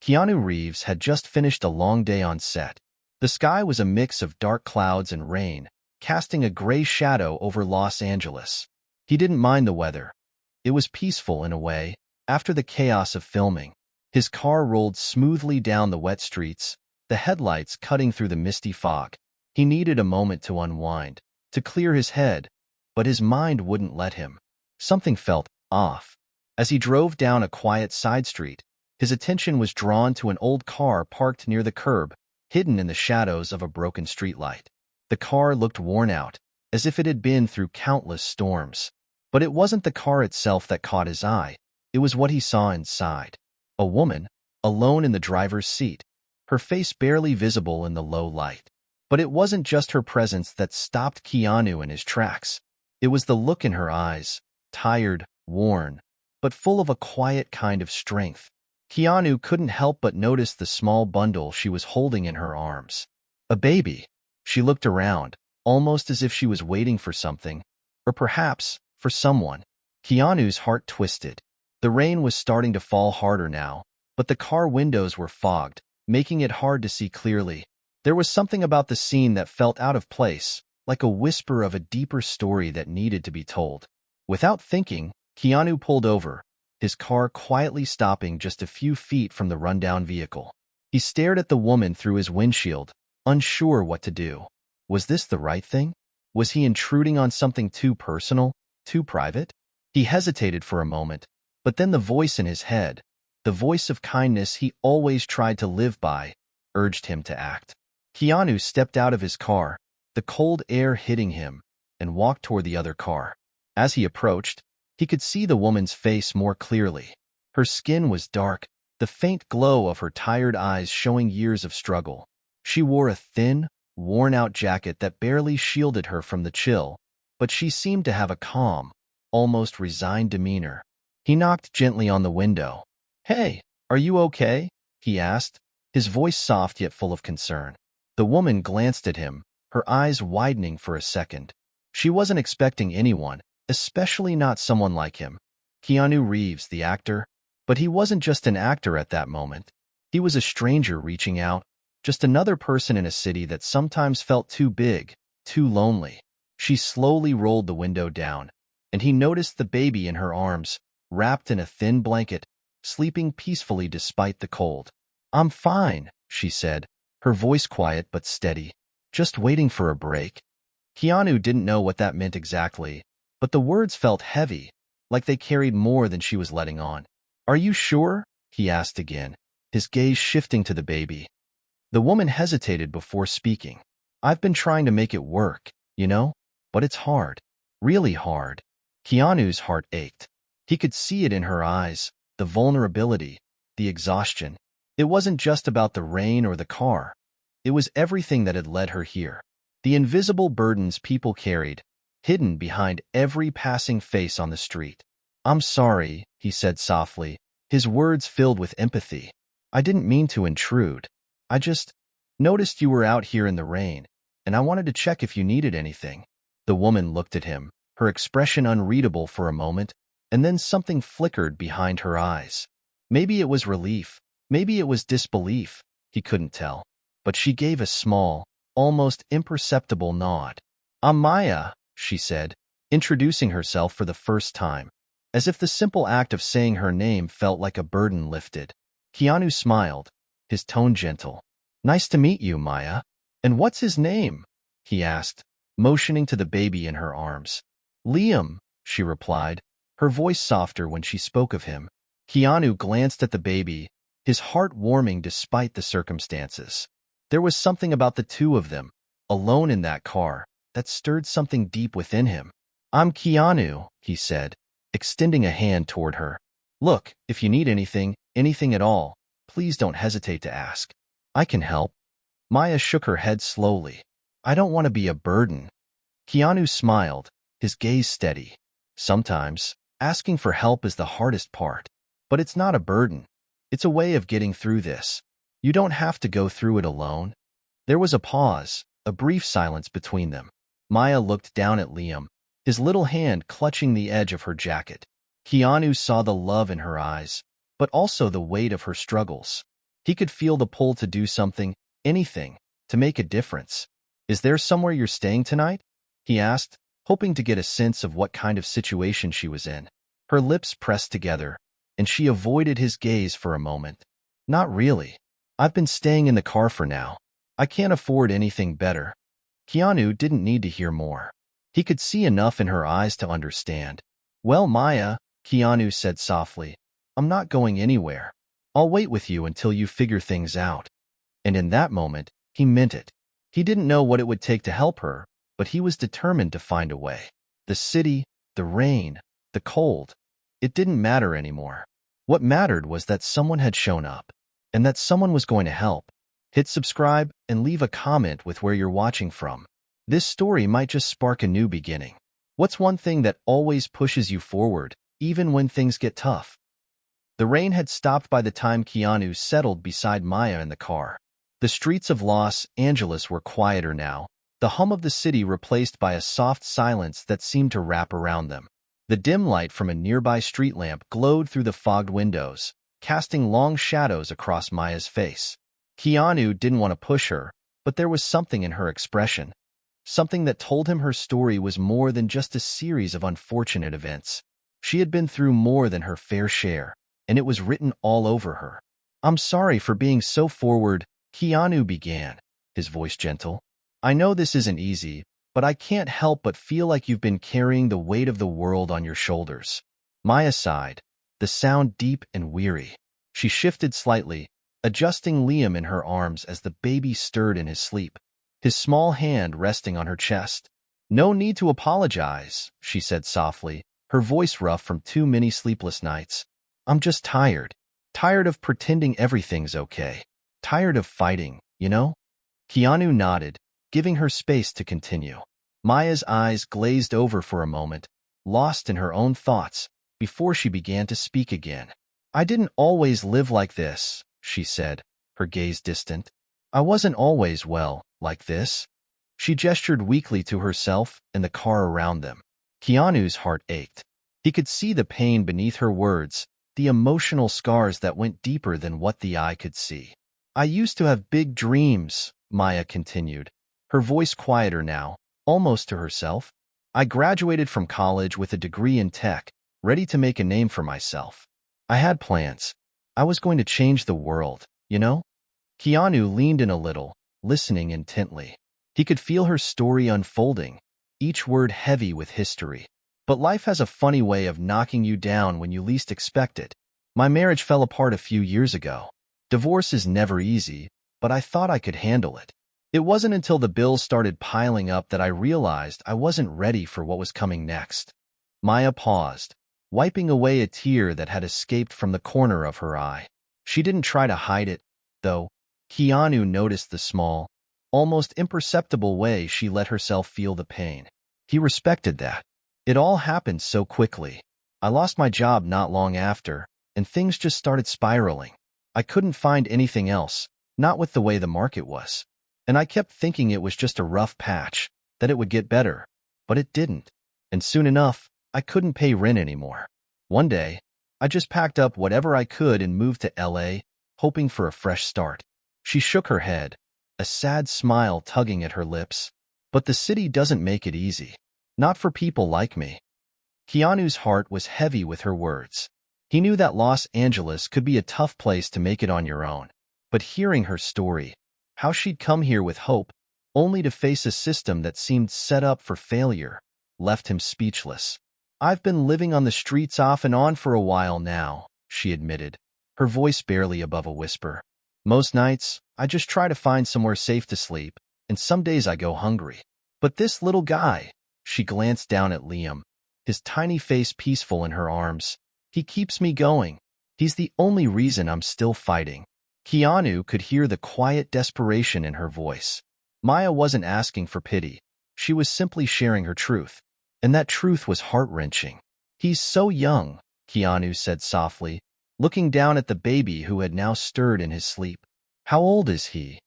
Keanu Reeves had just finished a long day on set. The sky was a mix of dark clouds and rain, casting a gray shadow over Los Angeles. He didn't mind the weather. It was peaceful in a way, after the chaos of filming. His car rolled smoothly down the wet streets, the headlights cutting through the misty fog. He needed a moment to unwind, to clear his head, but his mind wouldn't let him. Something felt off. As he drove down a quiet side street, his attention was drawn to an old car parked near the curb, hidden in the shadows of a broken streetlight. The car looked worn out, as if it had been through countless storms. But it wasn't the car itself that caught his eye. It was what he saw inside. A woman, alone in the driver's seat, her face barely visible in the low light. But it wasn't just her presence that stopped Keanu in his tracks. It was the look in her eyes, tired, worn, but full of a quiet kind of strength. Keanu couldn't help but notice the small bundle she was holding in her arms. A baby. She looked around, almost as if she was waiting for something, or perhaps for someone. Keanu's heart twisted. The rain was starting to fall harder now, but the car windows were fogged, making it hard to see clearly. There was something about the scene that felt out of place, like a whisper of a deeper story that needed to be told. Without thinking, Keanu pulled over, his car quietly stopping just a few feet from the rundown vehicle. He stared at the woman through his windshield, unsure what to do. Was this the right thing? Was he intruding on something too personal, too private? He hesitated for a moment, but then the voice in his head, the voice of kindness he always tried to live by, urged him to act. Keanu stepped out of his car, the cold air hitting him, and walked toward the other car. As he approached, he could see the woman's face more clearly. Her skin was dark, the faint glow of her tired eyes showing years of struggle. She wore a thin, worn-out jacket that barely shielded her from the chill, but she seemed to have a calm, almost resigned demeanor. He knocked gently on the window. "Hey, are you okay?" he asked, his voice soft yet full of concern. The woman glanced at him, her eyes widening for a second. She wasn't expecting anyone, especially not someone like him. Keanu Reeves, the actor. But he wasn't just an actor at that moment. He was a stranger reaching out, just another person in a city that sometimes felt too big, too lonely. She slowly rolled the window down, and he noticed the baby in her arms, wrapped in a thin blanket, sleeping peacefully despite the cold. "I'm fine," she said, her voice quiet but steady. "Just waiting for a break." Keanu didn't know what that meant exactly, but the words felt heavy, like they carried more than she was letting on. "Are you sure?" he asked again, his gaze shifting to the baby. The woman hesitated before speaking. "I've been trying to make it work, you know? But it's hard. Really hard." Keanu's heart ached. He could see it in her eyes, the vulnerability, the exhaustion. It wasn't just about the rain or the car. It was everything that had led her here. The invisible burdens people carried, hidden behind every passing face on the street. "I'm sorry," he said softly, his words filled with empathy. "I didn't mean to intrude. I just noticed you were out here in the rain, and I wanted to check if you needed anything." The woman looked at him, her expression unreadable for a moment, and then something flickered behind her eyes. Maybe it was relief, maybe it was disbelief, he couldn't tell. But she gave a small, almost imperceptible nod. "I'm Maya," she said, introducing herself for the first time, as if the simple act of saying her name felt like a burden lifted. Keanu smiled, his tone gentle. "Nice to meet you, Maya. And what's his name?" he asked, motioning to the baby in her arms. "Liam," she replied, her voice softer when she spoke of him. Keanu glanced at the baby, his heart warming despite the circumstances. There was something about the two of them, alone in that car, that stirred something deep within him. "I'm Keanu," he said, extending a hand toward her. "Look, if you need anything, anything at all, please don't hesitate to ask. I can help." Maya shook her head slowly. "I don't want to be a burden." Keanu smiled, his gaze steady. "Sometimes, asking for help is the hardest part. But it's not a burden. It's a way of getting through this. You don't have to go through it alone." There was a pause, a brief silence between them. Maya looked down at Liam, his little hand clutching the edge of her jacket. Keanu saw the love in her eyes, but also the weight of her struggles. He could feel the pull to do something, anything, to make a difference. "Is there somewhere you're staying tonight?" he asked, hoping to get a sense of what kind of situation she was in. Her lips pressed together, and she avoided his gaze for a moment. "Not really. I've been staying in the car for now. I can't afford anything better." Keanu didn't need to hear more. He could see enough in her eyes to understand. "Well, Maya," Keanu said softly, "I'm not going anywhere. I'll wait with you until you figure things out." And in that moment, he meant it. He didn't know what it would take to help her, but he was determined to find a way. The city, the rain, the cold, it didn't matter anymore. What mattered was that someone had shown up, and that someone was going to help. Hit subscribe and leave a comment with where you're watching from. This story might just spark a new beginning. What's one thing that always pushes you forward, even when things get tough? The rain had stopped by the time Keanu settled beside Maya in the car. The streets of Los Angeles were quieter now, the hum of the city replaced by a soft silence that seemed to wrap around them. The dim light from a nearby street lamp glowed through the fogged windows, casting long shadows across Maya's face. Keanu didn't want to push her, but there was something in her expression. Something that told him her story was more than just a series of unfortunate events. She had been through more than her fair share, and it was written all over her. "I'm sorry for being so forward," Keanu began, his voice gentle. "I know this isn't easy, but I can't help but feel like you've been carrying the weight of the world on your shoulders." Maya sighed, the sound deep and weary. She shifted slightly, adjusting Liam in her arms as the baby stirred in his sleep, his small hand resting on her chest. "No need to apologize," she said softly, her voice rough from too many sleepless nights. "I'm just tired. Tired of pretending everything's okay. Tired of fighting, you know?" Keanu nodded, giving her space to continue. Maya's eyes glazed over for a moment, lost in her own thoughts, before she began to speak again. "I didn't always live like this," she said, her gaze distant. "I wasn't always, well, like this." She gestured weakly to herself and the car around them. Keanu's heart ached. He could see the pain beneath her words, the emotional scars that went deeper than what the eye could see. "I used to have big dreams," Maya continued, her voice quieter now, almost to herself. "I graduated from college with a degree in tech, ready to make a name for myself. I had plans. I was going to change the world, you know?" Keanu leaned in a little, listening intently. He could feel her story unfolding, each word heavy with history. "But life has a funny way of knocking you down when you least expect it. My marriage fell apart a few years ago. Divorce is never easy, but I thought I could handle it. It wasn't until the bills started piling up that I realized I wasn't ready for what was coming next." Maya paused, wiping away a tear that had escaped from the corner of her eye. She didn't try to hide it, though. Keanu noticed the small, almost imperceptible way she let herself feel the pain. He respected that. It all happened so quickly. "I lost my job not long after, and things just started spiraling. I couldn't find anything else, not with the way the market was. And I kept thinking it was just a rough patch, that it would get better. But it didn't. And soon enough, I couldn't pay rent anymore. One day, I just packed up whatever I could and moved to LA, hoping for a fresh start." She shook her head, a sad smile tugging at her lips. "But the city doesn't make it easy. Not for people like me." Keanu's heart was heavy with her words. He knew that Los Angeles could be a tough place to make it on your own. But hearing her story, how she'd come here with hope, only to face a system that seemed set up for failure, left him speechless. "I've been living on the streets off and on for a while now," she admitted, her voice barely above a whisper. "Most nights, I just try to find somewhere safe to sleep, and some days I go hungry. But this little guy," she glanced down at Liam, his tiny face peaceful in her arms, "he keeps me going. He's the only reason I'm still fighting." Keanu could hear the quiet desperation in her voice. Maya wasn't asking for pity. She was simply sharing her truth. And that truth was heart-wrenching. "He's so young," Keanu said softly, looking down at the baby who had now stirred in his sleep. "How old is he?"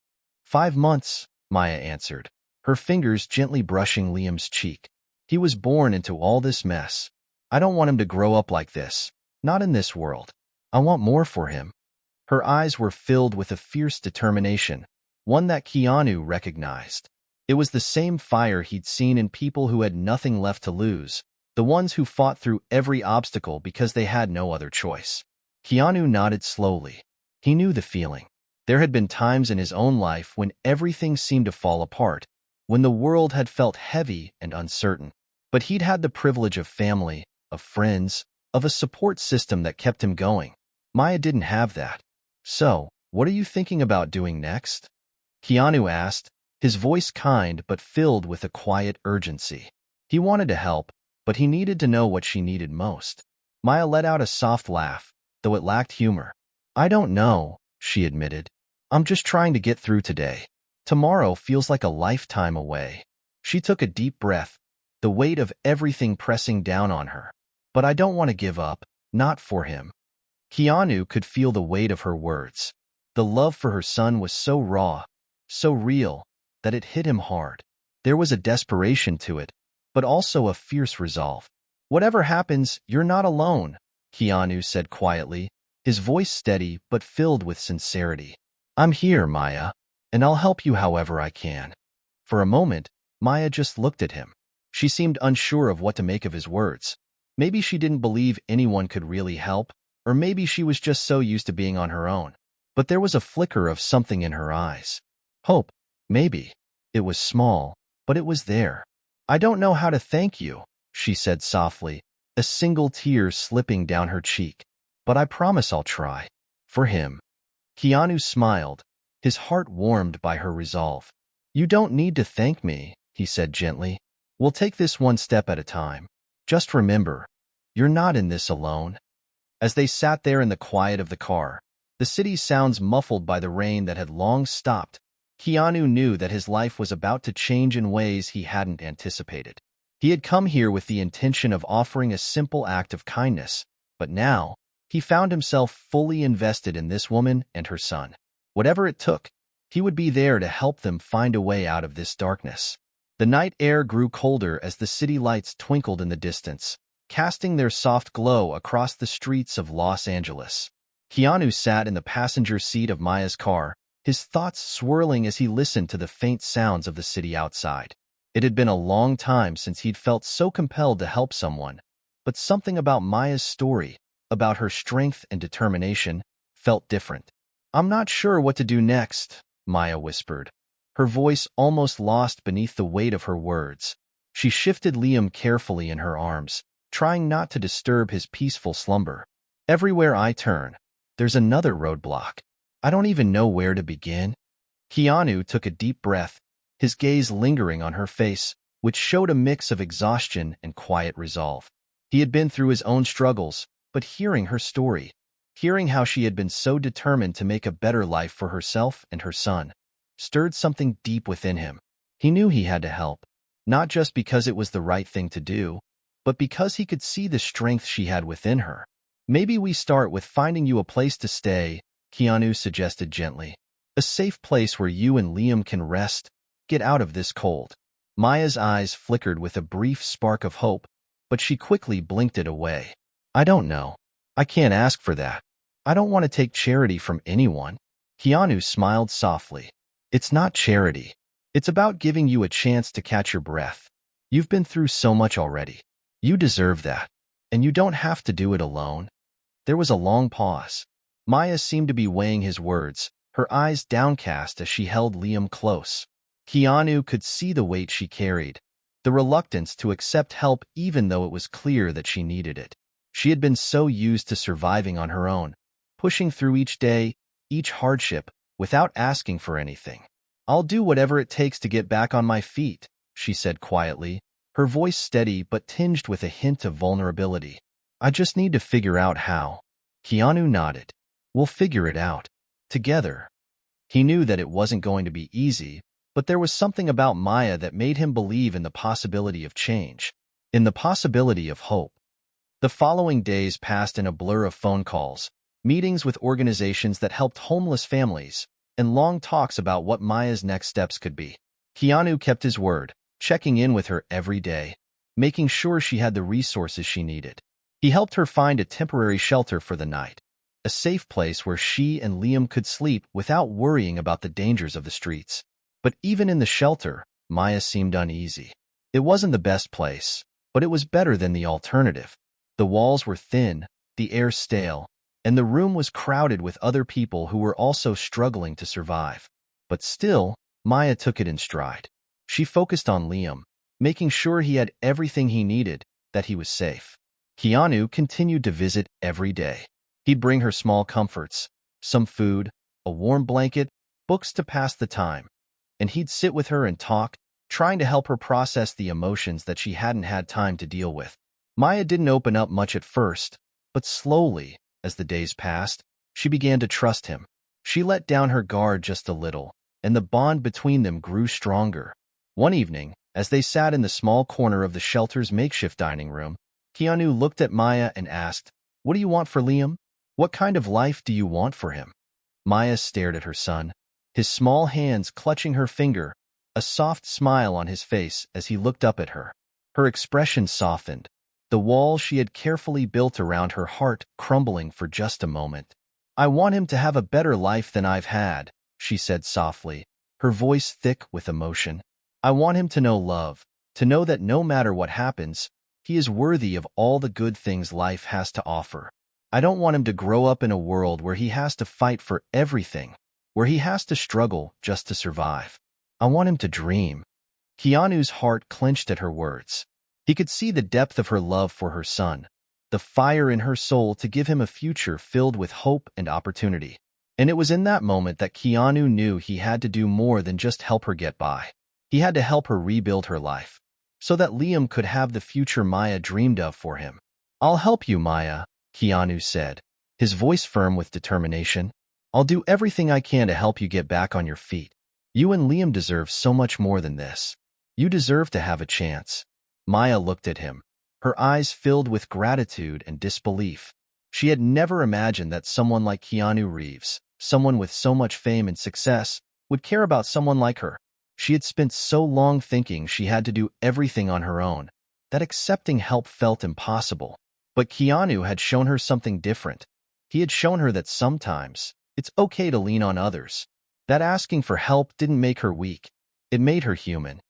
5 months, Maya answered, her fingers gently brushing Liam's cheek. "He was born into all this mess. I don't want him to grow up like this. Not in this world. I want more for him." Her eyes were filled with a fierce determination, one that Keanu recognized. It was the same fire he'd seen in people who had nothing left to lose, the ones who fought through every obstacle because they had no other choice. Keanu nodded slowly. He knew the feeling. There had been times in his own life when everything seemed to fall apart, when the world had felt heavy and uncertain. But he'd had the privilege of family, of friends, of a support system that kept him going. Maya didn't have that. So, what are you thinking about doing next? Keanu asked, his voice kind but filled with a quiet urgency. He wanted to help, but he needed to know what she needed most. Maya let out a soft laugh, though it lacked humor. I don't know, she admitted. I'm just trying to get through today. Tomorrow feels like a lifetime away. She took a deep breath, the weight of everything pressing down on her. But I don't want to give up, not for him. Keanu could feel the weight of her words. The love for her son was so raw, so real, that it hit him hard. There was a desperation to it, but also a fierce resolve. Whatever happens, you're not alone, Keanu said quietly, his voice steady but filled with sincerity. I'm here, Maya, and I'll help you however I can. For a moment, Maya just looked at him. She seemed unsure of what to make of his words. Maybe she didn't believe anyone could really help, or maybe she was just so used to being on her own. But there was a flicker of something in her eyes. Hope, maybe. It was small, but it was there. I don't know how to thank you, she said softly, a single tear slipping down her cheek. But I promise I'll try. For him. Keanu smiled, his heart warmed by her resolve. You don't need to thank me, he said gently. We'll take this one step at a time. Just remember, you're not in this alone. As they sat there in the quiet of the car, the city's sounds muffled by the rain that had long stopped, Keanu knew that his life was about to change in ways he hadn't anticipated. He had come here with the intention of offering a simple act of kindness, but now, he found himself fully invested in this woman and her son. Whatever it took, he would be there to help them find a way out of this darkness. The night air grew colder as the city lights twinkled in the distance, casting their soft glow across the streets of Los Angeles. Keanu sat in the passenger seat of Maya's car, his thoughts swirling as he listened to the faint sounds of the city outside. It had been a long time since he'd felt so compelled to help someone, but something about Maya's story, about her strength and determination, felt different. I'm not sure what to do next, Maya whispered, her voice almost lost beneath the weight of her words. She shifted Liam carefully in her arms, trying not to disturb his peaceful slumber. Everywhere I turn, there's another roadblock. I don't even know where to begin. Keanu took a deep breath, his gaze lingering on her face, which showed a mix of exhaustion and quiet resolve. He had been through his own struggles, but hearing her story, hearing how she had been so determined to make a better life for herself and her son, stirred something deep within him. He knew he had to help, not just because it was the right thing to do, but because he could see the strength she had within her. Maybe we start with finding you a place to stay, Keanu suggested gently. A safe place where you and Liam can rest, get out of this cold. Maya's eyes flickered with a brief spark of hope, but she quickly blinked it away. I don't know. I can't ask for that. I don't want to take charity from anyone. Keanu smiled softly. It's not charity. It's about giving you a chance to catch your breath. You've been through so much already. You deserve that. And you don't have to do it alone. There was a long pause. Maya seemed to be weighing his words, her eyes downcast as she held Liam close. Keanu could see the weight she carried, the reluctance to accept help even though it was clear that she needed it. She had been so used to surviving on her own, pushing through each day, each hardship, without asking for anything. I'll do whatever it takes to get back on my feet, she said quietly, her voice steady but tinged with a hint of vulnerability. I just need to figure out how. Keanu nodded. We'll figure it out. Together. He knew that it wasn't going to be easy, but there was something about Maya that made him believe in the possibility of change, in the possibility of hope. The following days passed in a blur of phone calls, meetings with organizations that helped homeless families, and long talks about what Maya's next steps could be. Keanu kept his word, checking in with her every day, making sure she had the resources she needed. He helped her find a temporary shelter for the night, a safe place where she and Liam could sleep without worrying about the dangers of the streets. But even in the shelter, Maya seemed uneasy. It wasn't the best place, but it was better than the alternative. The walls were thin, the air stale, and the room was crowded with other people who were also struggling to survive. But still, Maya took it in stride. She focused on Liam, making sure he had everything he needed, that he was safe. Keanu continued to visit every day. He'd bring her small comforts, some food, a warm blanket, books to pass the time, and he'd sit with her and talk, trying to help her process the emotions that she hadn't had time to deal with. Maya didn't open up much at first, but slowly, as the days passed, she began to trust him. She let down her guard just a little, and the bond between them grew stronger. One evening, as they sat in the small corner of the shelter's makeshift dining room, Keanu looked at Maya and asked, "What do you want for Liam? What kind of life do you want for him?" Maya stared at her son, his small hands clutching her finger, a soft smile on his face as he looked up at her. Her expression softened, the wall she had carefully built around her heart crumbling for just a moment. "I want him to have a better life than I've had," she said softly, her voice thick with emotion. "I want him to know love, to know that no matter what happens, he is worthy of all the good things life has to offer. I don't want him to grow up in a world where he has to fight for everything, where he has to struggle just to survive. I want him to dream." Keanu's heart clenched at her words. He could see the depth of her love for her son, the fire in her soul to give him a future filled with hope and opportunity. And it was in that moment that Keanu knew he had to do more than just help her get by. He had to help her rebuild her life, so that Liam could have the future Maya dreamed of for him. "I'll help you, Maya," Keanu said, his voice firm with determination. "I'll do everything I can to help you get back on your feet. You and Liam deserve so much more than this. You deserve to have a chance." Maya looked at him, her eyes filled with gratitude and disbelief. She had never imagined that someone like Keanu Reeves, someone with so much fame and success, would care about someone like her. She had spent so long thinking she had to do everything on her own, that accepting help felt impossible. But Keanu had shown her something different. He had shown her that sometimes it's okay to lean on others, that asking for help didn't make her weak. It made her human.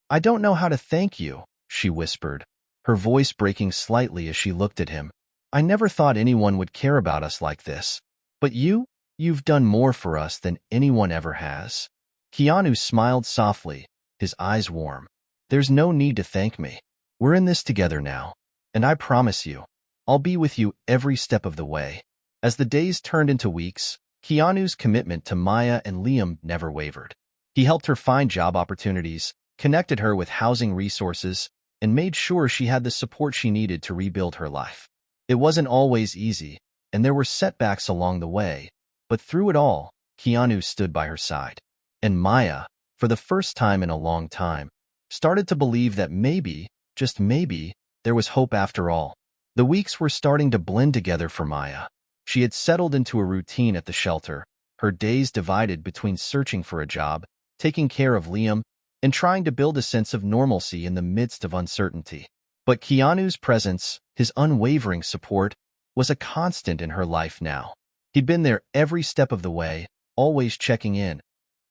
"I don't know how to thank you," she whispered, her voice breaking slightly as she looked at him. "I never thought anyone would care about us like this. But you've done more for us than anyone ever has." Keanu smiled softly, his eyes warm. "There's no need to thank me. We're in this together now. And I promise you, I'll be with you every step of the way." As the days turned into weeks, Keanu's commitment to Maya and Liam never wavered. He helped her find job opportunities, connected her with housing resources, and made sure she had the support she needed to rebuild her life. It wasn't always easy, and there were setbacks along the way, but through it all, Keanu stood by her side. And Maya, for the first time in a long time, started to believe that maybe, just maybe, there was hope after all. The weeks were starting to blend together for Maya. She had settled into a routine at the shelter, her days divided between searching for a job, taking care of Liam, and trying to build a sense of normalcy in the midst of uncertainty. But Keanu's presence, his unwavering support, was a constant in her life now. He'd been there every step of the way, always checking in,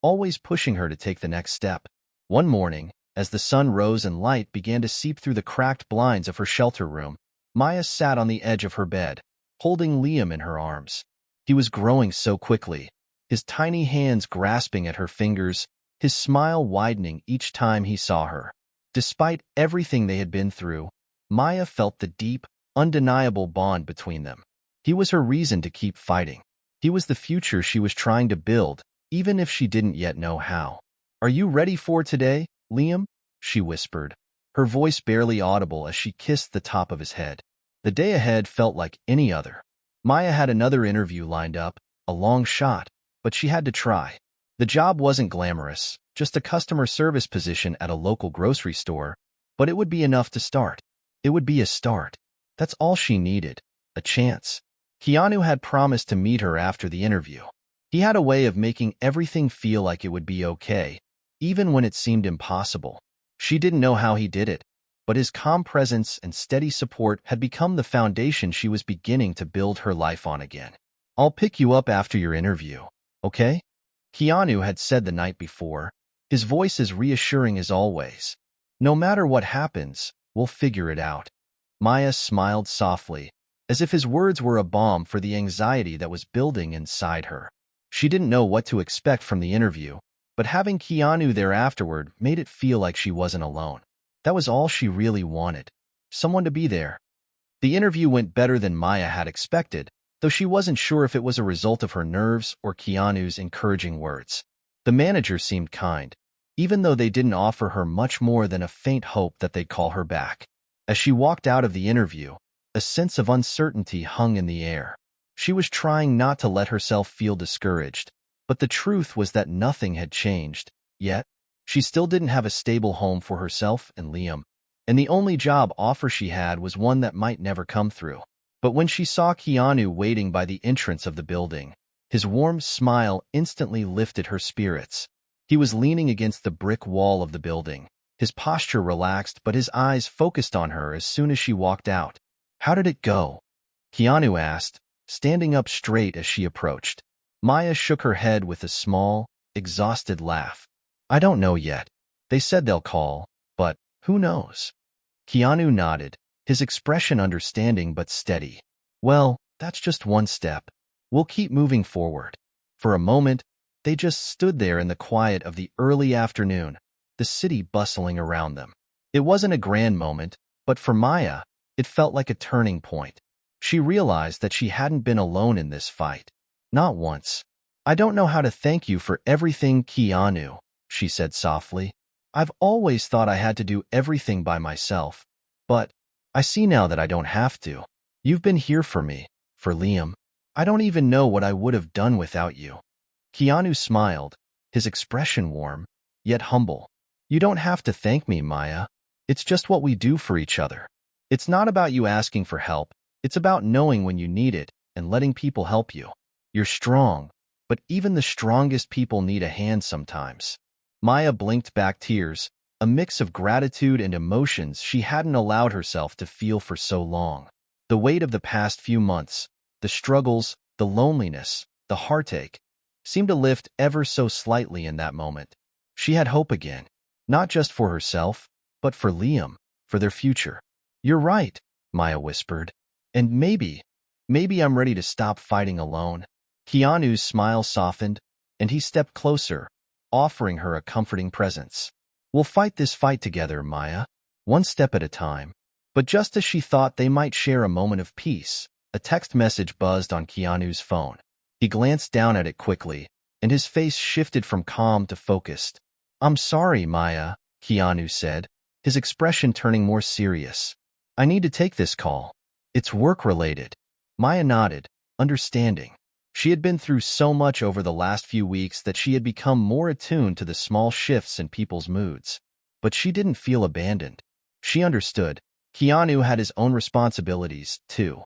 always pushing her to take the next step. One morning, as the sun rose and light began to seep through the cracked blinds of her shelter room, Maya sat on the edge of her bed, holding Liam in her arms. He was growing so quickly, his tiny hands grasping at her fingers, his smile widening each time he saw her. Despite everything they had been through, Maya felt the deep, undeniable bond between them. He was her reason to keep fighting. He was the future she was trying to build, even if she didn't yet know how. "Are you ready for today, Liam?" she whispered, her voice barely audible as she kissed the top of his head. The day ahead felt like any other. Maya had another interview lined up, a long shot, but she had to try. The job wasn't glamorous, just a customer service position at a local grocery store, but it would be enough to start. It would be a start. That's all she needed, a chance. Keanu had promised to meet her after the interview. He had a way of making everything feel like it would be okay, even when it seemed impossible. She didn't know how he did it, but his calm presence and steady support had become the foundation she was beginning to build her life on again. I'll pick you up after your interview, okay? Keanu had said the night before, his voice as reassuring as always. No matter what happens, we'll figure it out. Maya smiled softly, as if his words were a balm for the anxiety that was building inside her. She didn't know what to expect from the interview, but having Keanu there afterward made it feel like she wasn't alone. That was all she really wanted. Someone to be there. The interview went better than Maya had expected, though she wasn't sure if it was a result of her nerves or Keanu's encouraging words. The manager seemed kind, even though they didn't offer her much more than a faint hope that they'd call her back. As she walked out of the interview, a sense of uncertainty hung in the air. She was trying not to let herself feel discouraged, but the truth was that nothing had changed, yet. She still didn't have a stable home for herself and Liam, and the only job offer she had was one that might never come through. But when she saw Keanu waiting by the entrance of the building, his warm smile instantly lifted her spirits. He was leaning against the brick wall of the building, his posture relaxed but his eyes focused on her as soon as she walked out. "How did it go?" Keanu asked, standing up straight as she approached. Maya shook her head with a small, exhausted laugh. "I don't know yet. They said they'll call, but who knows?" Keanu nodded, his expression understanding but steady. "Well, that's just one step. We'll keep moving forward." For a moment, they just stood there in the quiet of the early afternoon, the city bustling around them. It wasn't a grand moment, but for Maya, it felt like a turning point. She realized that she hadn't been alone in this fight. Not once. "I don't know how to thank you for everything, Keanu," she said softly. "I've always thought I had to do everything by myself, but I see now that I don't have to. You've been here for me, for Liam. I don't even know what I would have done without you." Keanu smiled, his expression warm, yet humble. "You don't have to thank me, Maya. It's just what we do for each other. It's not about you asking for help. It's about knowing when you need it and letting people help you. You're strong, but even the strongest people need a hand sometimes." Maya blinked back tears, a mix of gratitude and emotions she hadn't allowed herself to feel for so long. The weight of the past few months, the struggles, the loneliness, the heartache, seemed to lift ever so slightly in that moment. She had hope again, not just for herself, but for Liam, for their future. "You're right," Maya whispered. "And maybe I'm ready to stop fighting alone." Keanu's smile softened, and he stepped closer, offering her a comforting presence. "We'll fight this fight together, Maya, one step at a time." But just as she thought they might share a moment of peace, a text message buzzed on Keanu's phone. He glanced down at it quickly, and his face shifted from calm to focused. "I'm sorry, Maya," Keanu said, his expression turning more serious. "I need to take this call. It's work-related." Maya nodded, understanding. She had been through so much over the last few weeks that she had become more attuned to the small shifts in people's moods. But she didn't feel abandoned. She understood. Keanu had his own responsibilities, too.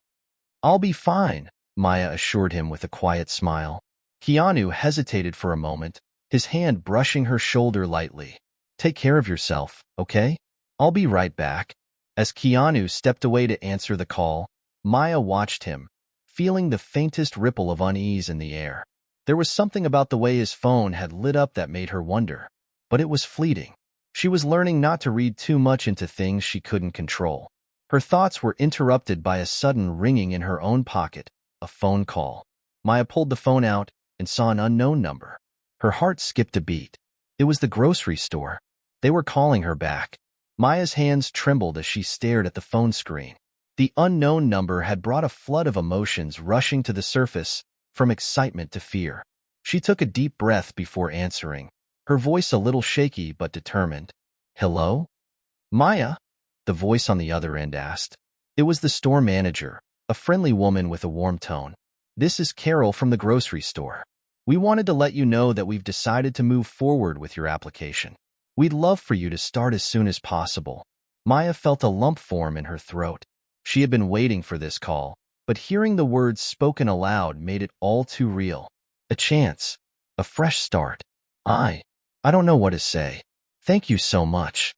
"I'll be fine," Maya assured him with a quiet smile. Keanu hesitated for a moment, his hand brushing her shoulder lightly. "Take care of yourself, okay? I'll be right back." As Keanu stepped away to answer the call, Maya watched him, feeling the faintest ripple of unease in the air. There was something about the way his phone had lit up that made her wonder. But it was fleeting. She was learning not to read too much into things she couldn't control. Her thoughts were interrupted by a sudden ringing in her own pocket, a phone call. Maya pulled the phone out and saw an unknown number. Her heart skipped a beat. It was the grocery store. They were calling her back. Maya's hands trembled as she stared at the phone screen. The unknown number had brought a flood of emotions rushing to the surface, from excitement to fear. She took a deep breath before answering, her voice a little shaky but determined. "Hello? Maya?" the voice on the other end asked. It was the store manager, a friendly woman with a warm tone. "This is Carol from the grocery store. We wanted to let you know that we've decided to move forward with your application. We'd love for you to start as soon as possible." Maya felt a lump form in her throat. She had been waiting for this call, but hearing the words spoken aloud made it all too real. A chance. A fresh start. I don't know what to say. "Thank you so much,"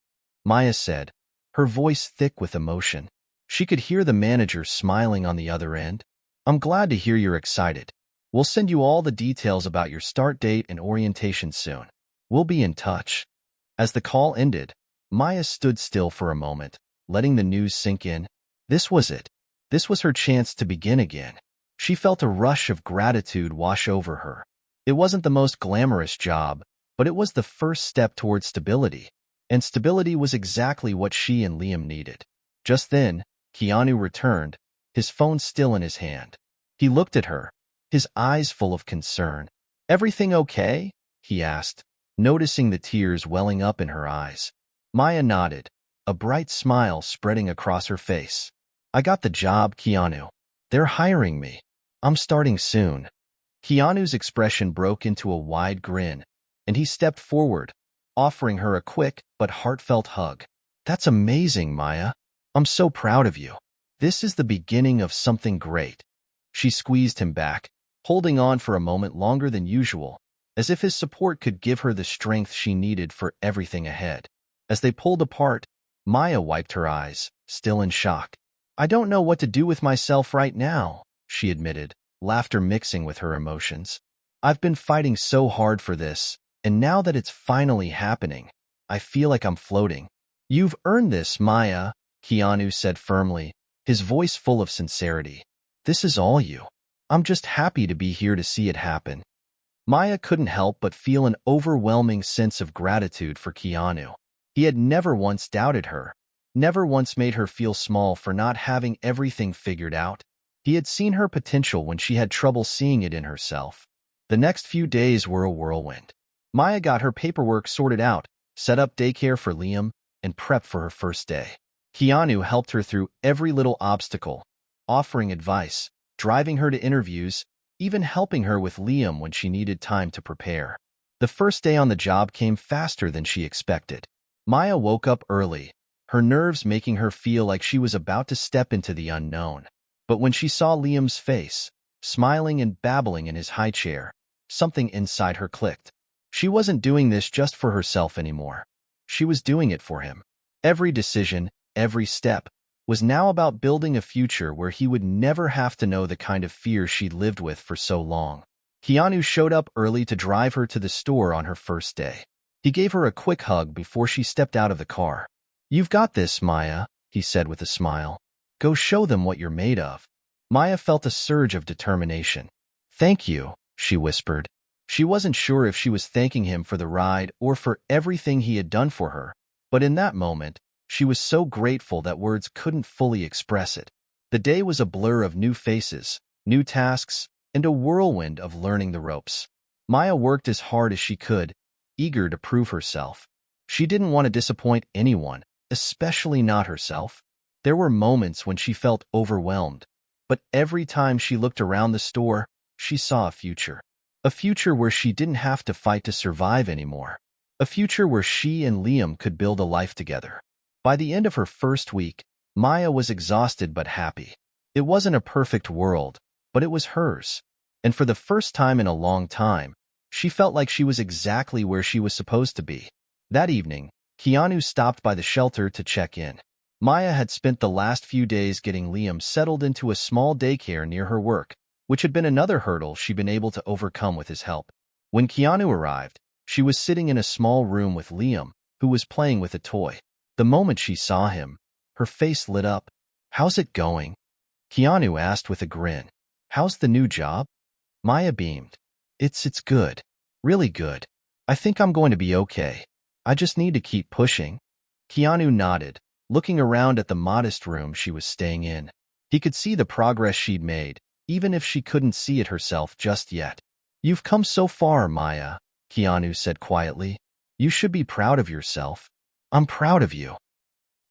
Maya said, her voice thick with emotion. She could hear the manager smiling on the other end. "I'm glad to hear you're excited. We'll send you all the details about your start date and orientation soon. We'll be in touch. As the call ended, Maya stood still for a moment, letting the news sink in. This was it. This was her chance to begin again. She felt a rush of gratitude wash over her. It wasn't the most glamorous job, but it was the first step towards stability. And stability was exactly what she and Liam needed. Just then, Keanu returned, his phone still in his hand. He looked at her, his eyes full of concern. "Everything okay?" he asked, noticing the tears welling up in her eyes. Maya nodded, a bright smile spreading across her face. "I got the job, Keanu. They're hiring me. I'm starting soon." Keanu's expression broke into a wide grin, and he stepped forward, offering her a quick but heartfelt hug. "That's amazing, Maya. I'm so proud of you. This is the beginning of something great." She squeezed him back, holding on for a moment longer than usual, as if his support could give her the strength she needed for everything ahead. As they pulled apart, Maya wiped her eyes, still in shock. "I don't know what to do with myself right now," she admitted, laughter mixing with her emotions. "I've been fighting so hard for this, and now that it's finally happening, I feel like I'm floating." "You've earned this, Maya," Keanu said firmly, his voice full of sincerity. "This is all you. I'm just happy to be here to see it happen." Maya couldn't help but feel an overwhelming sense of gratitude for Keanu. He had never once doubted her, never once made her feel small for not having everything figured out. He had seen her potential when she had trouble seeing it in herself. The next few days were a whirlwind. Maya got her paperwork sorted out, set up daycare for Liam, and prepped for her first day. Keanu helped her through every little obstacle, offering advice, driving her to interviews, even helping her with Liam when she needed time to prepare. The first day on the job came faster than she expected. Maya woke up early, her nerves making her feel like she was about to step into the unknown. But when she saw Liam's face, smiling and babbling in his high chair, something inside her clicked. She wasn't doing this just for herself anymore. She was doing it for him. Every decision, every step, was now about building a future where he would never have to know the kind of fear she'd lived with for so long. Keanu showed up early to drive her to the store on her first day. He gave her a quick hug before she stepped out of the car. "You've got this, Maya," he said with a smile. "Go show them what you're made of." Maya felt a surge of determination. "Thank you," she whispered. She wasn't sure if she was thanking him for the ride or for everything he had done for her, but in that moment, she was so grateful that words couldn't fully express it. The day was a blur of new faces, new tasks, and a whirlwind of learning the ropes. Maya worked as hard as she could, eager to prove herself. She didn't want to disappoint anyone, especially not herself. There were moments when she felt overwhelmed, but every time she looked around the store, she saw a future. A future where she didn't have to fight to survive anymore. A future where she and Liam could build a life together. By the end of her first week, Maya was exhausted but happy. It wasn't a perfect world, but it was hers. And for the first time in a long time, she felt like she was exactly where she was supposed to be. That evening, Keanu stopped by the shelter to check in. Maya had spent the last few days getting Liam settled into a small daycare near her work, which had been another hurdle she'd been able to overcome with his help. When Keanu arrived, she was sitting in a small room with Liam, who was playing with a toy. The moment she saw him, her face lit up. "How's it going?" Keanu asked with a grin. "How's the new job?" Maya beamed. It's good. Really good. I think I'm going to be okay. I just need to keep pushing." Keanu nodded, looking around at the modest room she was staying in. He could see the progress she'd made, even if she couldn't see it herself just yet. "You've come so far, Maya," Keanu said quietly. "You should be proud of yourself." "I'm proud of you."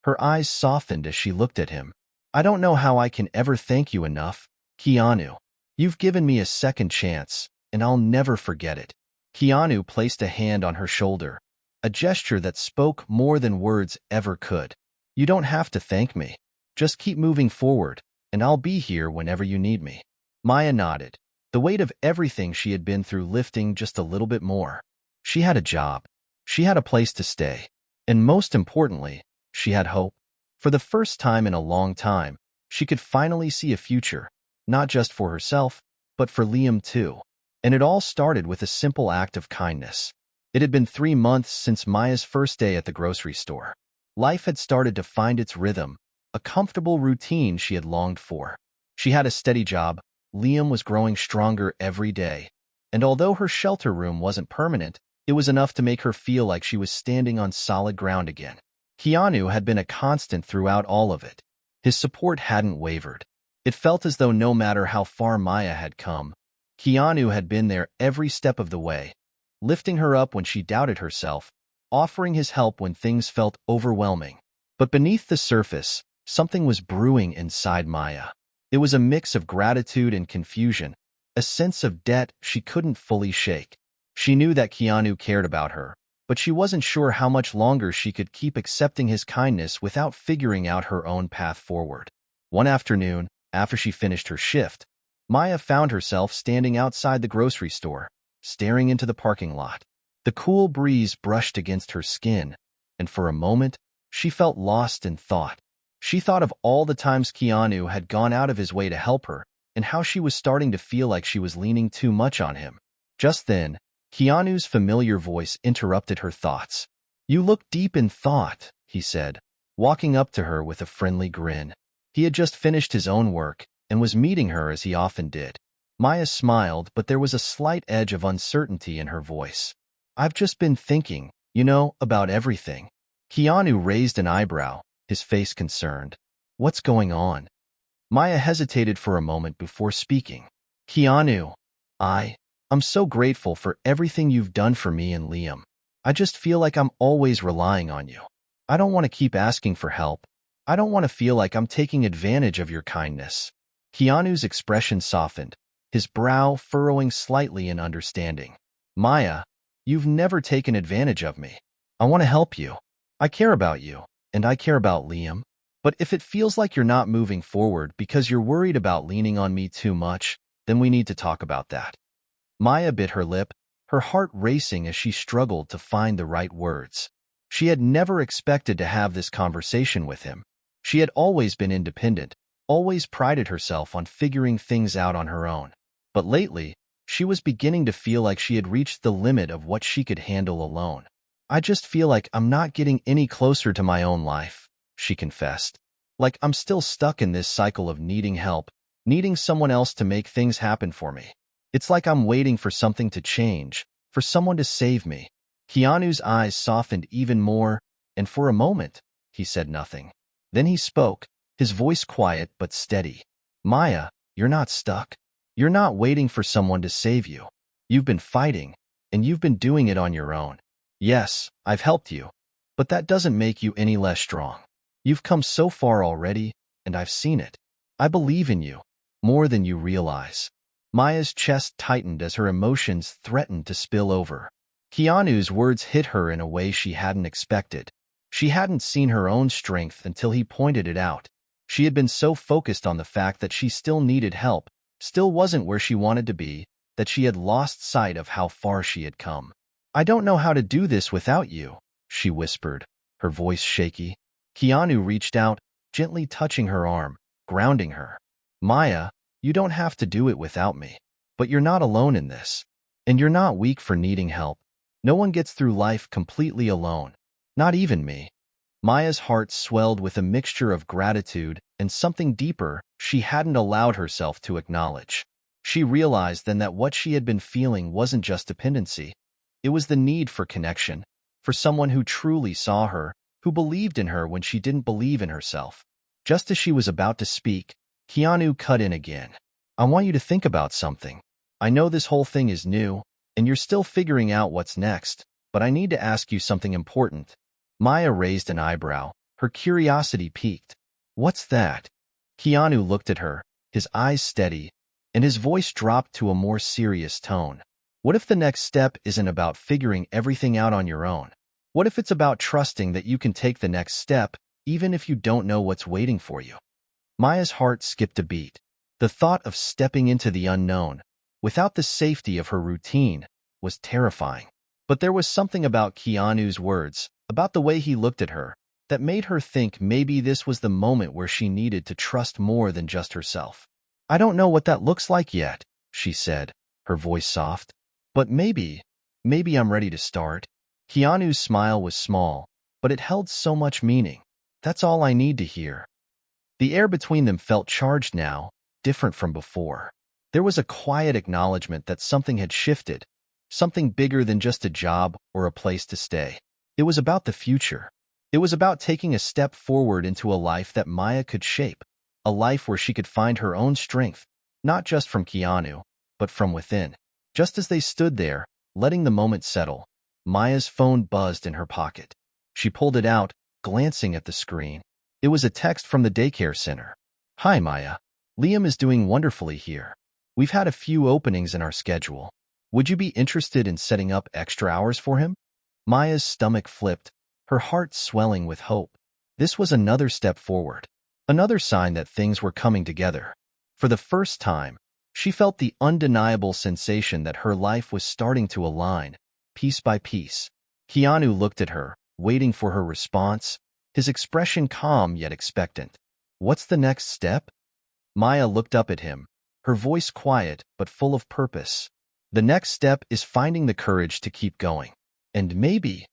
Her eyes softened as she looked at him. "I don't know how I can ever thank you enough, Keanu. You've given me a second chance, and I'll never forget it." Keanu placed a hand on her shoulder, a gesture that spoke more than words ever could. "You don't have to thank me. Just keep moving forward, and I'll be here whenever you need me." Maya nodded, the weight of everything she had been through lifting just a little bit more. She had a job. She had a place to stay. And most importantly, she had hope. For the first time in a long time, she could finally see a future, not just for herself, but for Liam too. And it all started with a simple act of kindness. It had been 3 months since Maya's first day at the grocery store. Life had started to find its rhythm, a comfortable routine she had longed for. She had a steady job, Liam was growing stronger every day, and although her shelter room wasn't permanent, it was enough to make her feel like she was standing on solid ground again. Keanu had been a constant throughout all of it. His support hadn't wavered. It felt as though no matter how far Maya had come, Keanu had been there every step of the way, lifting her up when she doubted herself, offering his help when things felt overwhelming. But beneath the surface, something was brewing inside Maya. It was a mix of gratitude and confusion, a sense of debt she couldn't fully shake. She knew that Keanu cared about her, but she wasn't sure how much longer she could keep accepting his kindness without figuring out her own path forward. One afternoon, after she finished her shift, Maya found herself standing outside the grocery store, staring into the parking lot. The cool breeze brushed against her skin, and for a moment, she felt lost in thought. She thought of all the times Keanu had gone out of his way to help her, and how she was starting to feel like she was leaning too much on him. Just then, Keanu's familiar voice interrupted her thoughts. "You look deep in thought," he said, walking up to her with a friendly grin. He had just finished his own work and was meeting her as he often did. Maya smiled, but there was a slight edge of uncertainty in her voice. "I've just been thinking, about everything." Keanu raised an eyebrow, his face concerned. "What's going on?" Maya hesitated for a moment before speaking. "Keanu, I'm so grateful for everything you've done for me and Liam. I just feel like I'm always relying on you. I don't want to keep asking for help. I don't want to feel like I'm taking advantage of your kindness." Keanu's expression softened, his brow furrowing slightly in understanding. "Maya, you've never taken advantage of me. I want to help you. I care about you, and I care about Liam. But if it feels like you're not moving forward because you're worried about leaning on me too much, then we need to talk about that." Maya bit her lip, her heart racing as she struggled to find the right words. She had never expected to have this conversation with him. She had always been independent, always prided herself on figuring things out on her own. But lately, she was beginning to feel like she had reached the limit of what she could handle alone. "I just feel like I'm not getting any closer to my own life," she confessed. "Like I'm still stuck in this cycle of needing help, needing someone else to make things happen for me. It's like I'm waiting for something to change, for someone to save me." Keanu's eyes softened even more, and for a moment, he said nothing. Then he spoke, his voice quiet but steady. "Maya, you're not stuck. You're not waiting for someone to save you. You've been fighting, and you've been doing it on your own. Yes, I've helped you, but that doesn't make you any less strong. You've come so far already, and I've seen it. I believe in you, more than you realize." Maya's chest tightened as her emotions threatened to spill over. Keanu's words hit her in a way she hadn't expected. She hadn't seen her own strength until he pointed it out. She had been so focused on the fact that she still needed help, still wasn't where she wanted to be, that she had lost sight of how far she had come. "I don't know how to do this without you," she whispered, her voice shaky. Keanu reached out, gently touching her arm, grounding her. "Maya, you don't have to do it without me. But you're not alone in this. And you're not weak for needing help. No one gets through life completely alone. Not even me." Maya's heart swelled with a mixture of gratitude and something deeper she hadn't allowed herself to acknowledge. She realized then that what she had been feeling wasn't just dependency. It was the need for connection, for someone who truly saw her, who believed in her when she didn't believe in herself. Just as she was about to speak, Keanu cut in again. "I want you to think about something. I know this whole thing is new, and you're still figuring out what's next, but I need to ask you something important." Maya raised an eyebrow, her curiosity piqued. "What's that?" Keanu looked at her, his eyes steady, and his voice dropped to a more serious tone. "What if the next step isn't about figuring everything out on your own? What if it's about trusting that you can take the next step, even if you don't know what's waiting for you?" Maya's heart skipped a beat. The thought of stepping into the unknown, without the safety of her routine, was terrifying. But there was something about Keanu's words, about the way he looked at her, that made her think maybe this was the moment where she needed to trust more than just herself. "I don't know what that looks like yet," she said, her voice soft. But maybe I'm ready to start. Keanu's smile was small, but it held so much meaning. That's all I need to hear. The air between them felt charged now, different from before. There was a quiet acknowledgement that something had shifted, something bigger than just a job or a place to stay. It was about the future. It was about taking a step forward into a life that Maya could shape, a life where she could find her own strength, not just from Keanu, but from within. Just as they stood there, letting the moment settle, Maya's phone buzzed in her pocket. She pulled it out, glancing at the screen. It was a text from the daycare center. "Hi, Maya. Liam is doing wonderfully here. We've had a few openings in our schedule. Would you be interested in setting up extra hours for him?" Maya's stomach flipped, her heart swelling with hope. This was another step forward, another sign that things were coming together. For the first time, she felt the undeniable sensation that her life was starting to align, piece by piece. Keanu looked at her, waiting for her response, his expression calm yet expectant. "What's the next step?" Maya looked up at him, her voice quiet but full of purpose. "The next step is finding the courage to keep going. And maybe,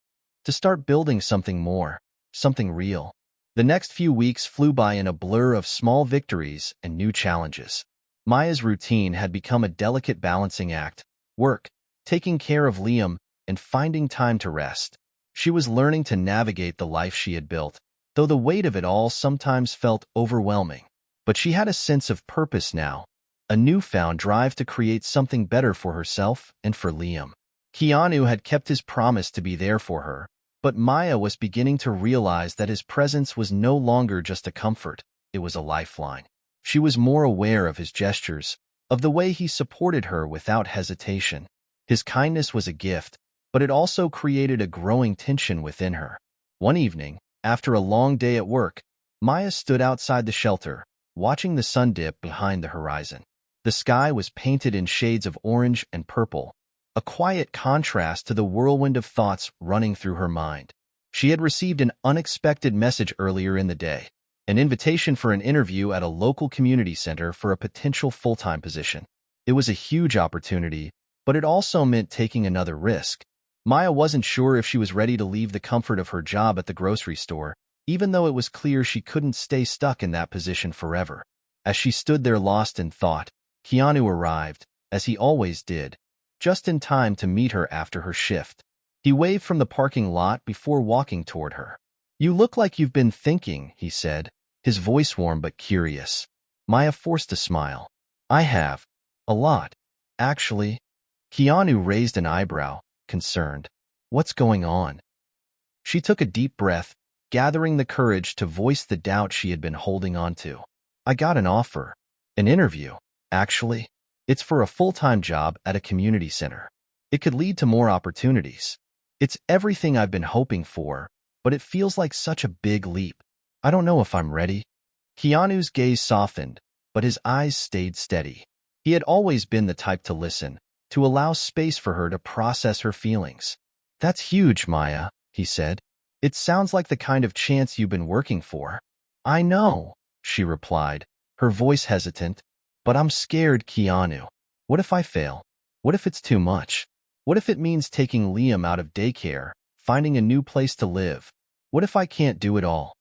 to start building something more, something real." The next few weeks flew by in a blur of small victories and new challenges. Maya's routine had become a delicate balancing act: work, taking care of Liam, and finding time to rest. She was learning to navigate the life she had built, though the weight of it all sometimes felt overwhelming. But she had a sense of purpose now, a newfound drive to create something better for herself and for Liam. Keanu had kept his promise to be there for her, but Maya was beginning to realize that his presence was no longer just a comfort, it was a lifeline. She was more aware of his gestures, of the way he supported her without hesitation. His kindness was a gift, but it also created a growing tension within her. One evening, after a long day at work, Maya stood outside the shelter, watching the sun dip behind the horizon. The sky was painted in shades of orange and purple, a quiet contrast to the whirlwind of thoughts running through her mind. She had received an unexpected message earlier in the day, an invitation for an interview at a local community center for a potential full-time position. It was a huge opportunity, but it also meant taking another risk. Maya wasn't sure if she was ready to leave the comfort of her job at the grocery store, even though it was clear she couldn't stay stuck in that position forever. As she stood there lost in thought, Keanu arrived, as he always did, just in time to meet her after her shift. He waved from the parking lot before walking toward her. "You look like you've been thinking," he said, his voice warm but curious. Maya forced a smile. "I have. A lot, actually." Keanu raised an eyebrow, concerned. "What's going on?" She took a deep breath, gathering the courage to voice the doubt she had been holding on to. "I got an offer. An interview, actually. It's for a full-time job at a community center. It could lead to more opportunities. It's everything I've been hoping for, but it feels like such a big leap. I don't know if I'm ready." Keanu's gaze softened, but his eyes stayed steady. He had always been the type to listen, to allow space for her to process her feelings. "That's huge, Maya," he said. "It sounds like the kind of chance you've been working for." "I know," she replied, her voice hesitant. "But I'm scared, Keanu. What if I fail? What if it's too much? What if it means taking Liam out of daycare, finding a new place to live? What if I can't do it all?"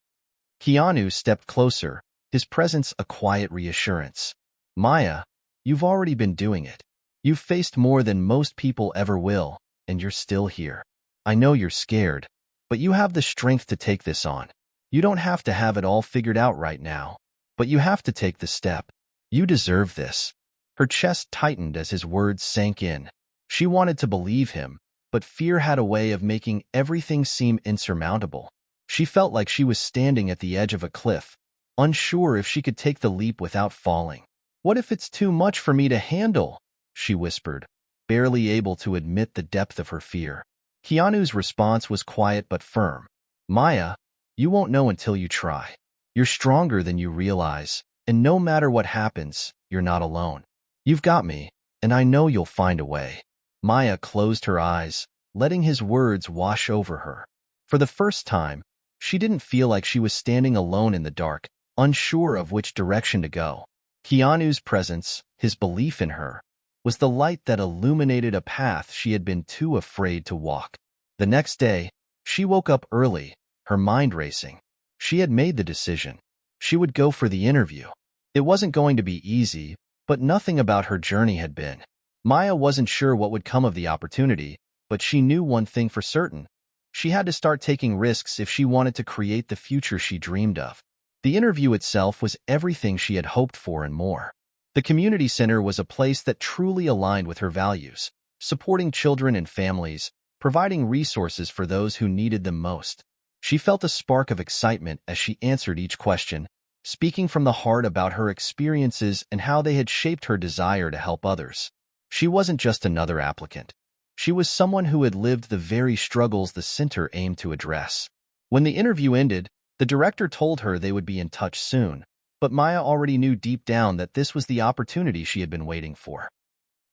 Keanu stepped closer, his presence a quiet reassurance. "Maya, you've already been doing it. You've faced more than most people ever will, and you're still here. I know you're scared, but you have the strength to take this on. You don't have to have it all figured out right now, but you have to take the step. You deserve this." Her chest tightened as his words sank in. She wanted to believe him, but fear had a way of making everything seem insurmountable. She felt like she was standing at the edge of a cliff, unsure if she could take the leap without falling. "What if it's too much for me to handle?" she whispered, barely able to admit the depth of her fear. Keanu's response was quiet but firm. "Maya, you won't know until you try. You're stronger than you realize, and no matter what happens, you're not alone. You've got me, and I know you'll find a way." Maya closed her eyes, letting his words wash over her. For the first time, she didn't feel like she was standing alone in the dark, unsure of which direction to go. Keanu's presence, his belief in her, was the light that illuminated a path she had been too afraid to walk. The next day, she woke up early, her mind racing. She had made the decision. She would go for the interview. It wasn't going to be easy, but nothing about her journey had been. Maya wasn't sure what would come of the opportunity, but she knew one thing for certain. She had to start taking risks if she wanted to create the future she dreamed of. The interview itself was everything she had hoped for and more. The community center was a place that truly aligned with her values, supporting children and families, providing resources for those who needed them most. She felt a spark of excitement as she answered each question, speaking from the heart about her experiences and how they had shaped her desire to help others. She wasn't just another applicant. She was someone who had lived the very struggles the center aimed to address. When the interview ended, the director told her they would be in touch soon, but Maya already knew deep down that this was the opportunity she had been waiting for.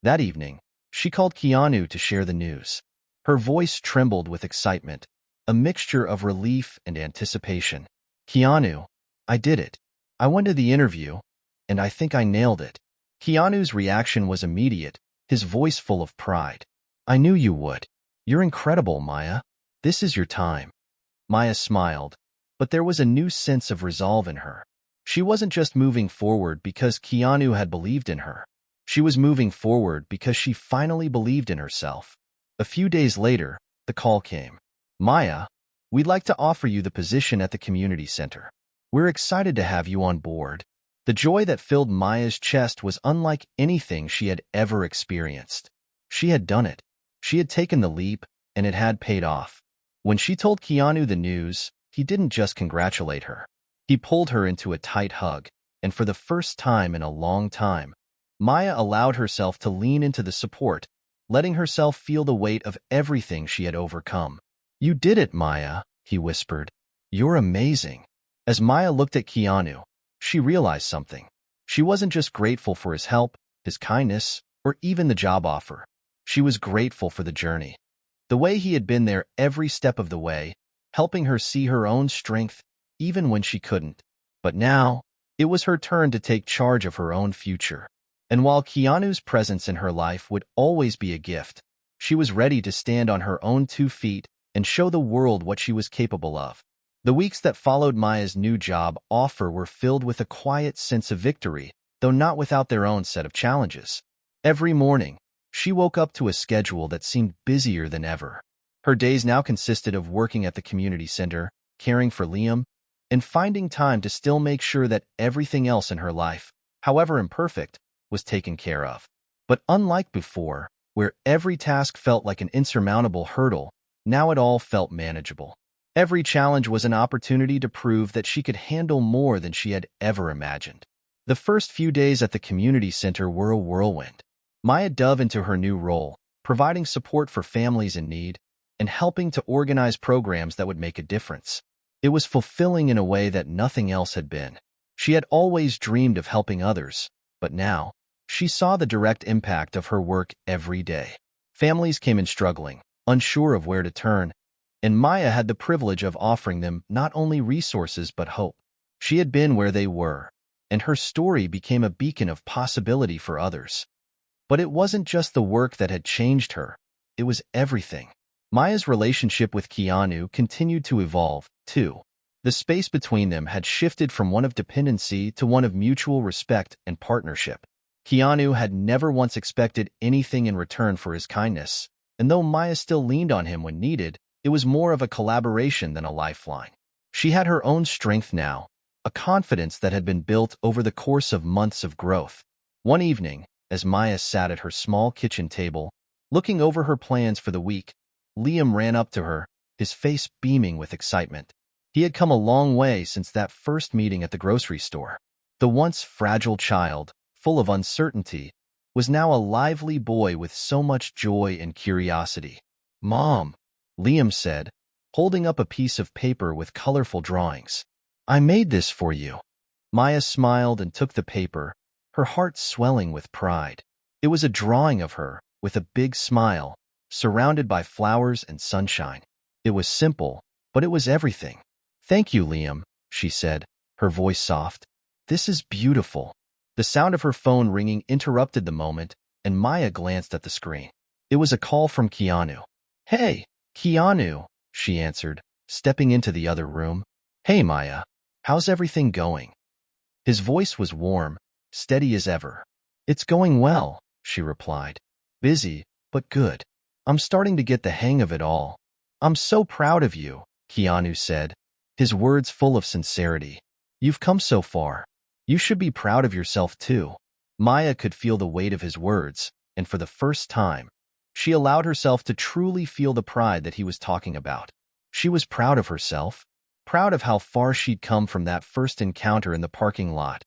That evening, she called Keanu to share the news. Her voice trembled with excitement, a mixture of relief and anticipation. "Keanu, I did it. I went to the interview, and I think I nailed it." Keanu's reaction was immediate, his voice full of pride. "I knew you would. You're incredible, Maya. This is your time." Maya smiled, but there was a new sense of resolve in her. She wasn't just moving forward because Keanu had believed in her. She was moving forward because she finally believed in herself. A few days later, the call came. "Maya, we'd like to offer you the position at the community center. We're excited to have you on board." The joy that filled Maya's chest was unlike anything she had ever experienced. She had done it. She had taken the leap, and it had paid off. When she told Keanu the news, he didn't just congratulate her. He pulled her into a tight hug, and for the first time in a long time, Maya allowed herself to lean into the support, letting herself feel the weight of everything she had overcome. "You did it, Maya," he whispered. "You're amazing." As Maya looked at Keanu, she realized something. She wasn't just grateful for his help, his kindness, or even the job offer. She was grateful for the journey. The way he had been there every step of the way, helping her see her own strength, even when she couldn't. But now, it was her turn to take charge of her own future. And while Keanu's presence in her life would always be a gift, she was ready to stand on her own 2 feet and show the world what she was capable of. The weeks that followed Maya's new job offer were filled with a quiet sense of victory, though not without their own set of challenges. Every morning, she woke up to a schedule that seemed busier than ever. Her days now consisted of working at the community center, caring for Liam, and finding time to still make sure that everything else in her life, however imperfect, was taken care of. But unlike before, where every task felt like an insurmountable hurdle, now it all felt manageable. Every challenge was an opportunity to prove that she could handle more than she had ever imagined. The first few days at the community center were a whirlwind. Maya dove into her new role, providing support for families in need and helping to organize programs that would make a difference. It was fulfilling in a way that nothing else had been. She had always dreamed of helping others, but now, she saw the direct impact of her work every day. Families came in struggling, unsure of where to turn, and Maya had the privilege of offering them not only resources but hope. She had been where they were, and her story became a beacon of possibility for others. But it wasn't just the work that had changed her, it was everything. Maya's relationship with Keanu continued to evolve, too. The space between them had shifted from one of dependency to one of mutual respect and partnership. Keanu had never once expected anything in return for his kindness, and though Maya still leaned on him when needed, it was more of a collaboration than a lifeline. She had her own strength now, a confidence that had been built over the course of months of growth. One evening, as Maya sat at her small kitchen table, looking over her plans for the week, Liam ran up to her, his face beaming with excitement. He had come a long way since that first meeting at the grocery store. The once fragile child, full of uncertainty, was now a lively boy with so much joy and curiosity. "Mom," Liam said, holding up a piece of paper with colorful drawings. "I made this for you." Maya smiled and took the paper, her heart swelling with pride. It was a drawing of her, with a big smile, surrounded by flowers and sunshine. It was simple, but it was everything. "Thank you, Liam," she said, her voice soft. "This is beautiful." The sound of her phone ringing interrupted the moment, and Maya glanced at the screen. It was a call from Keanu. "Hey, Keanu," she answered, stepping into the other room. "Hey, Maya. How's everything going?" His voice was warm, steady as ever. "It's going well," she replied. "Busy, but good. I'm starting to get the hang of it all." "I'm so proud of you," Keanu said, his words full of sincerity. "You've come so far. You should be proud of yourself too." Maya could feel the weight of his words, and for the first time, she allowed herself to truly feel the pride that he was talking about. She was proud of herself, proud of how far she'd come from that first encounter in the parking lot,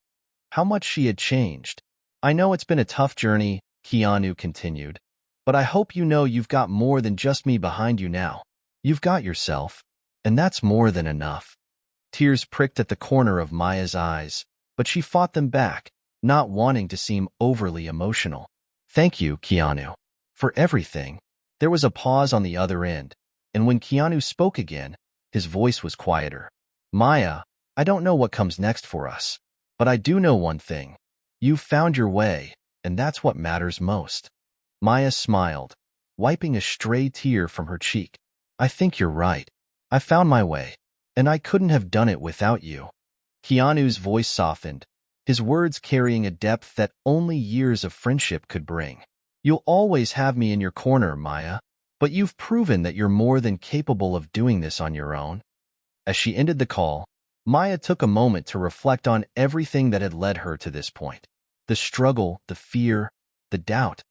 how much she had changed. "I know it's been a tough journey," Keanu continued, "but I hope you know you've got more than just me behind you now. You've got yourself, and that's more than enough." Tears pricked at the corner of Maya's eyes, but she fought them back, not wanting to seem overly emotional. "Thank you, Keanu, for everything." There was a pause on the other end, and when Keanu spoke again, his voice was quieter. "Maya, I don't know what comes next for us, but I do know one thing. You've found your way, and that's what matters most." Maya smiled, wiping a stray tear from her cheek. "I think you're right. I found my way, and I couldn't have done it without you." Keanu's voice softened, his words carrying a depth that only years of friendship could bring. "You'll always have me in your corner, Maya, but you've proven that you're more than capable of doing this on your own." As she ended the call, Maya took a moment to reflect on everything that had led her to this point. The struggle, the fear, the doubt.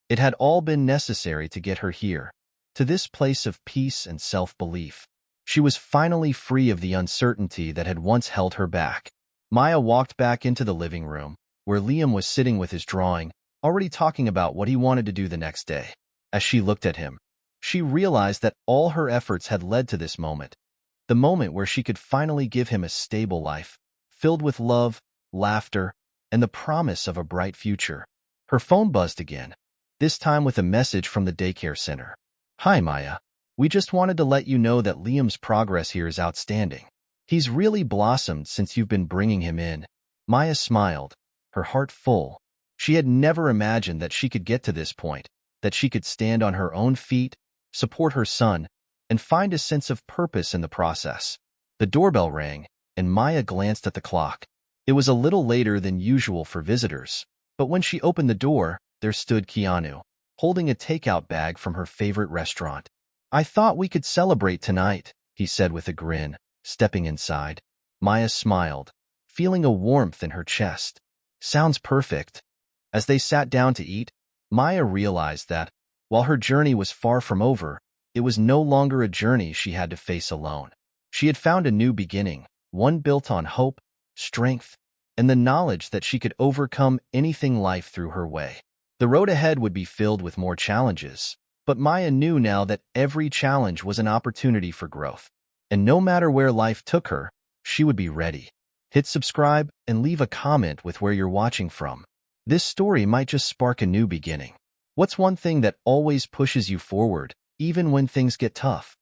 It had all been necessary to get her here, to this place of peace and self-belief. She was finally free of the uncertainty that had once held her back. Maya walked back into the living room, where Liam was sitting with his drawing, already talking about what he wanted to do the next day. As she looked at him, she realized that all her efforts had led to this moment, the moment where she could finally give him a stable life, filled with love, laughter, and the promise of a bright future. Her phone buzzed again, this time with a message from the daycare center. "Hi, Maya. We just wanted to let you know that Liam's progress here is outstanding. He's really blossomed since you've been bringing him in." Maya smiled, her heart full. She had never imagined that she could get to this point, that she could stand on her own feet, support her son, and find a sense of purpose in the process. The doorbell rang, and Maya glanced at the clock. It was a little later than usual for visitors, but when she opened the door, there stood Keanu, holding a takeout bag from her favorite restaurant. "I thought we could celebrate tonight," he said with a grin, stepping inside. Maya smiled, feeling a warmth in her chest. "Sounds perfect." As they sat down to eat, Maya realized that, while her journey was far from over, it was no longer a journey she had to face alone. She had found a new beginning, one built on hope, strength, and the knowledge that she could overcome anything life threw her way. The road ahead would be filled with more challenges, but Maya knew now that every challenge was an opportunity for growth. And no matter where life took her, she would be ready. Hit subscribe and leave a comment with where you're watching from. This story might just spark a new beginning. What's one thing that always pushes you forward, even when things get tough?